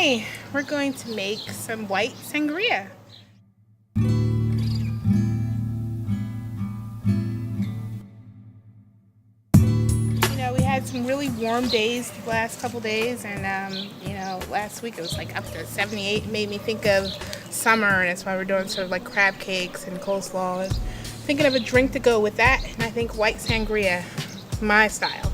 Okay, we're going to make some white sangria. We had some really warm days the last couple days, and last week it was like up to 78. It made me think of summer, and that's why we're doing sort of like crab cakes and coleslaw. And thinking of a drink to go with that, and I think white sangria, my style.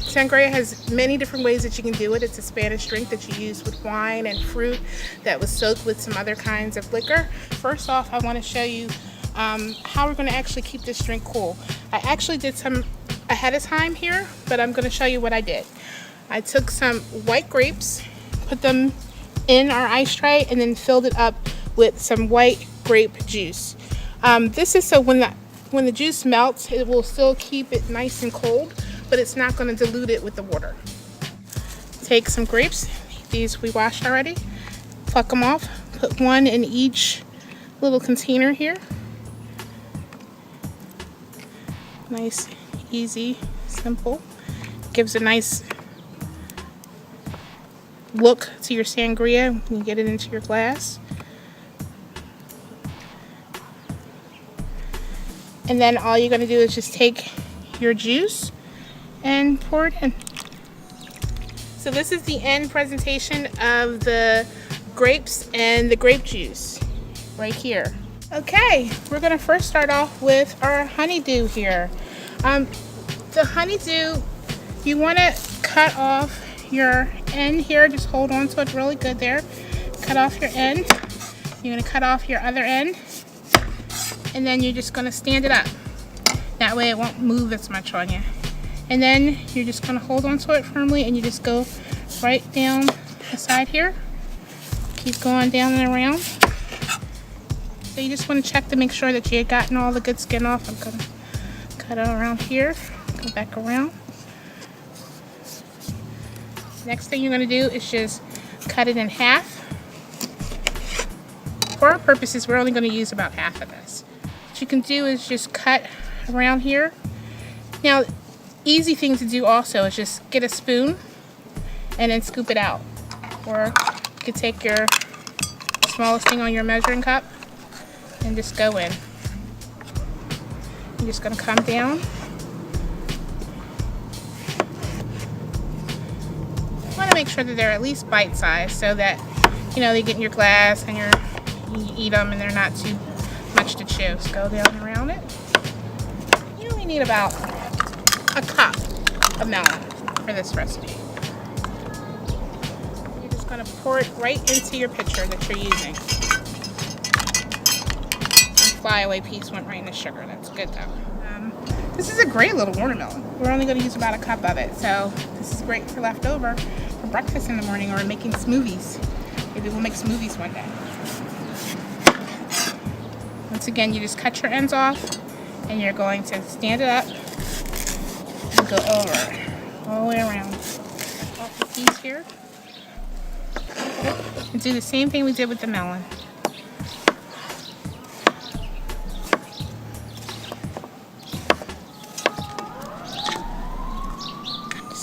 Sangria has many different ways that you can do it. It's a Spanish drink that you use with wine and fruit that was soaked with some other kinds of liquor. First off, I want to show you how we're going to actually keep this drink cool. I actually did some ahead of time here, but I'm going to show you what I did. I took some white grapes, put them in our ice tray, and then filled it up with some white grape juice. This is so when the juice melts, it will still keep it nice and cold, but it's not going to dilute it with the water. Take some grapes, these we washed already, pluck them off, put one in each little container here. Nice, easy, simple. Gives a nice look to your sangria when you get it into your glass. And then all you're going to do is just take your juice and pour it in. So this is the end presentation of the grapes and the grape juice right here. Okay, we're going to first start off with our honeydew here. The honeydew, you want to cut off your end here. Just hold on to it really good there. Cut off your end. You're going to cut off your other end. And then you're just going to stand it up. That way it won't move as much on you. And then you're just going to hold on to it firmly, and you just go right down the side here. Keep going down and around. So you just want to check to make sure that you've gotten all the good skin off. I'm going to cut it around here, go back around. Next thing you're going to do is just cut it in half. For our purposes, we're only going to use about half of this. What you can do is just cut around here. Now, easy thing to do also is just get a spoon and then scoop it out. Or you could take your smallest thing on your measuring cup and just go in. You're just going to come down. You want to make sure that they're at least bite-sized so that they get in your glass and you eat them and they're not too much to chew. So go down around it. You only need about a cup of melon for this recipe. You're just going to pour it right into your pitcher that you're using. Flyaway piece went right in the sugar. That's good though. This is a great little watermelon. We're only going to use about a cup of it, so this is great for leftover for breakfast in the morning or making smoothies. Maybe we'll make smoothies one day. Once again, you just cut your ends off, and you're going to stand it up and go over all the way around. Off the piece here, and do the same thing we did with the melon.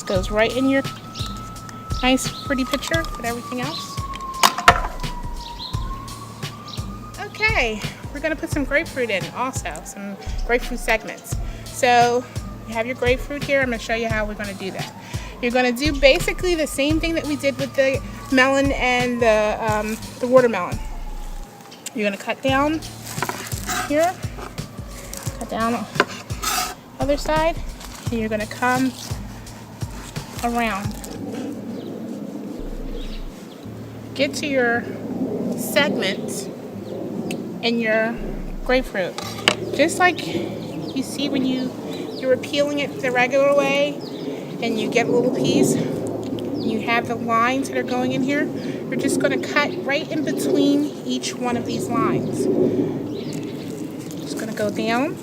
Goes right in your nice pretty pitcher with everything else. Okay, we're going to put some grapefruit in also, some grapefruit segments. So you have your grapefruit here. I'm going to show you how we're going to do that. You're going to do basically the same thing that we did with the melon and the watermelon. You're going to cut down here, cut down on the other side, and you're going to come around. Get to your segment in your grapefruit. Just like you see when you're peeling it the regular way and you get a little piece, you have the lines that are going in here. You're just going to cut right in between each one of these lines. Just going to go down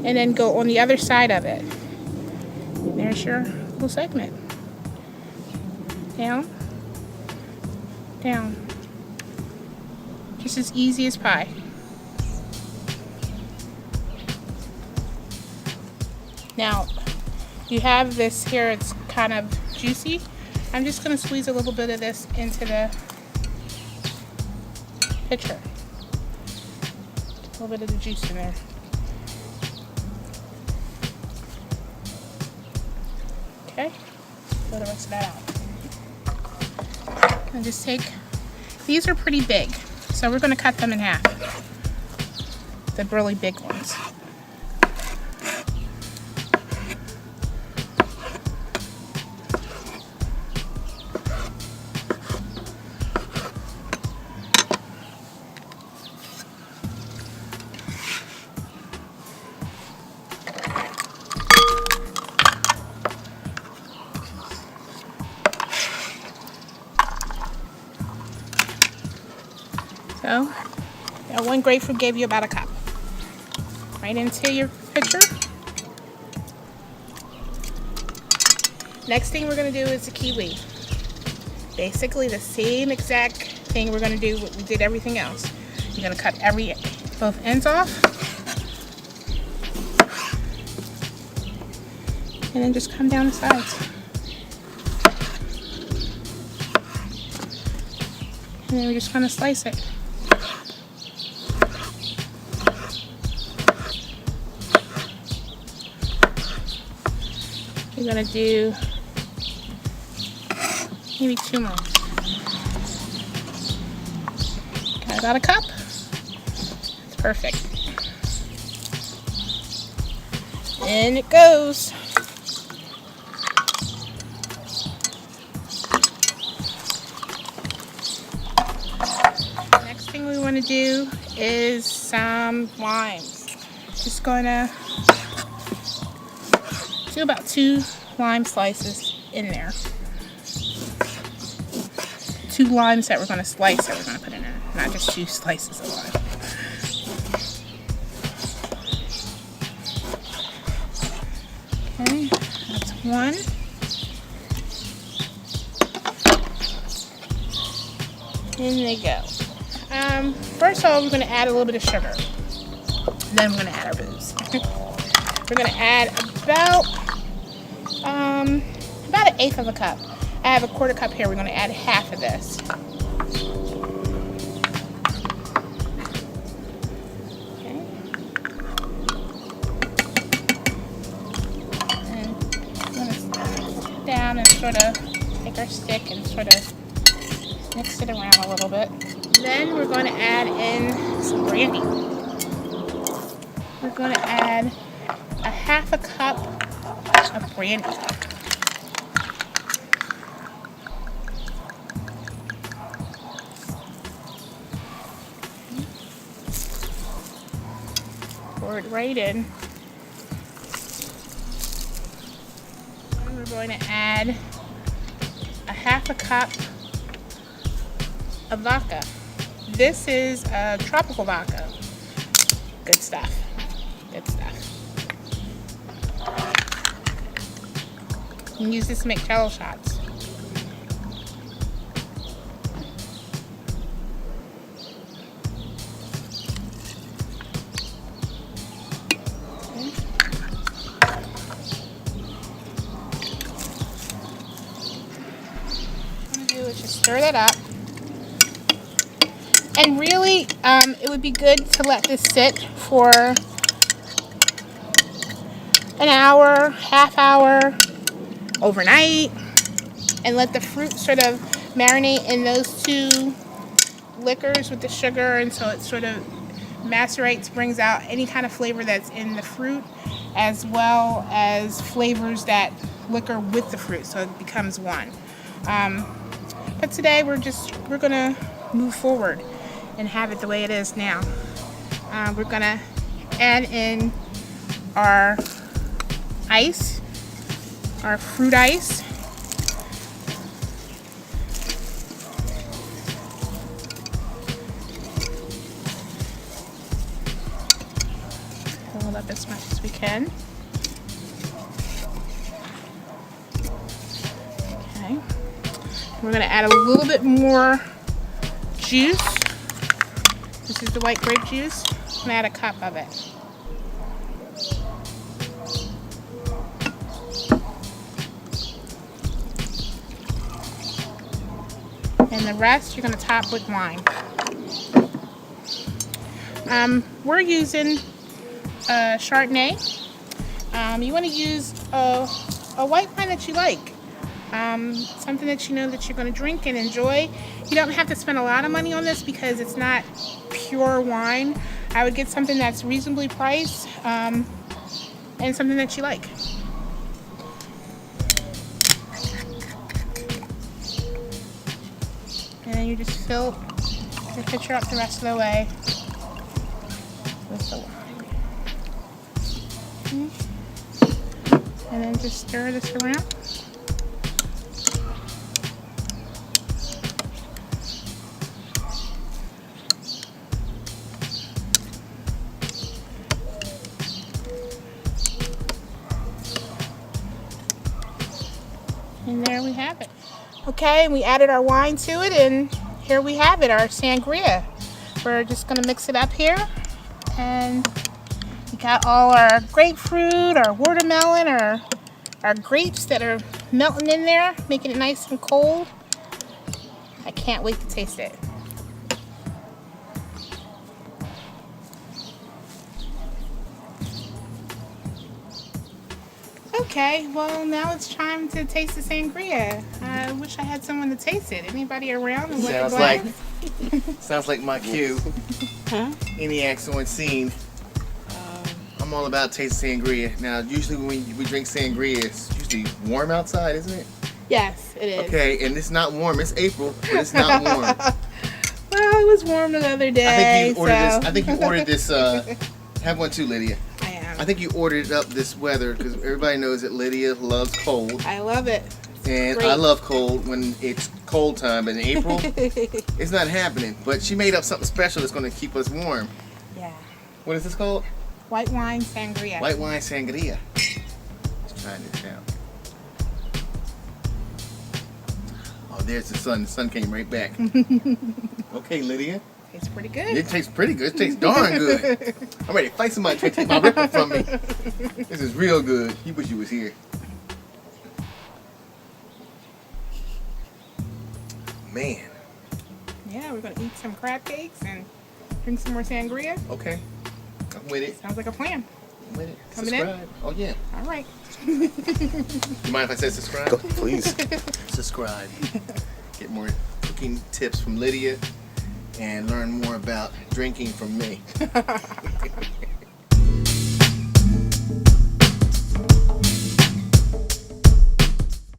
and then go on the other side of it. And there's your little segment. Down, down. Just as easy as pie. Now, you have this here, it's kind of juicy. I'm just going to squeeze a little bit of this into the pitcher. A little bit of the juice in there. Okay, throw the rest of that out. And just take, these are pretty big, so we're going to cut them in half. The really big ones. So, that one grapefruit gave you about a cup. Right into your pitcher. Next thing we're going to do is the kiwi. Basically the same exact thing we're going to do what we did everything else. You're going to cut both ends off. And then just come down the sides. And then we're just going to slice it. We're going to do maybe 2 more. Got about a cup. That's perfect. In it goes. Next thing we want to do is some limes. Just going to do about 2 lime slices in there. 2 limes that we're going to slice that we're going to put in there, not just 2 slices of lime. Okay, that's 1. In they go. First of all, we're going to add a little bit of sugar. Then we're going to add our booze. We're going to add about 1/8 of a cup. I have a 1/4 cup here. We're going to add half of this. Okay. And I'm going to sit down and sort of take our stick and sort of mix it around a little bit. Then we're going to add in some brandy. We're going to add a 1/2 cup of brandy. Pour it right in. And we're going to add a 1/2 cup of vodka. This is a tropical vodka. Good stuff. Good stuff. You can use this to make jello shots. Okay. What I'm going to do is just stir that up. And really, it would be good to let this sit for an hour, half hour, overnight, and let the fruit sort of marinate in those 2 liquors with the sugar, and so it sort of macerates, brings out any kind of flavor that's in the fruit, as well as flavors that liquor with the fruit, so it becomes one. But today we're gonna move forward and have it the way it is now. We're gonna add in our ice, our fruit ice. Fill it up as much as we can. Okay. We're gonna add a little bit more juice. This is the white grape juice. I'm gonna add a cup of it. and the rest you're going to top with wine. We're using Chardonnay. You want to use a white wine that you like. Something that you know that you're going to drink and enjoy. You don't have to spend a lot of money on this because it's not pure wine. I would get something that's reasonably priced and something that you like. And then you just fill your pitcher up the rest of the way with the wine. And then just stir this around. And there we have it. Okay, we added our wine to it, and here we have it, our sangria. We're just gonna mix it up here, and we got all our grapefruit, our watermelon, our grapes that are melting in there, making it nice and cold. I can't wait to taste it. Okay, well now it's time to taste the sangria. I wish I had someone to taste it. Anybody around? Sounds like my cue. Huh? ENIACS on scene. I'm all about tasting sangria. Now, usually when we drink sangria, it's usually warm outside, isn't it? Yes, it is. Okay, and it's not warm. It's April, but it's not warm. Well, it was warm the other day. I think you ordered this. Have one too, Lydia. I am. I think you ordered up this weather because everybody knows that Lydia loves cold. I love it. And great. I love cold when it's cold time. But in April, it's not happening. But she made up something special that's going to keep us warm. Yeah. What is this called? White wine sangria. White wine sangria. Let's try this now. Oh, there's the sun. The sun came right back. Okay, Lydia. Tastes pretty good. It tastes pretty good. It tastes darn good. I'm ready to fight somebody trying to take my ripple from me. This is real good. You wish you was here. Man. Yeah, we're gonna eat some crab cakes and drink some more sangria. Okay. I'm with it. Sounds like a plan. I'm with it. Coming Subscribe. in? Oh, yeah. All right. You mind if I say subscribe? Go, please. Subscribe. Get more cooking tips from Lydia and learn more about drinking from me.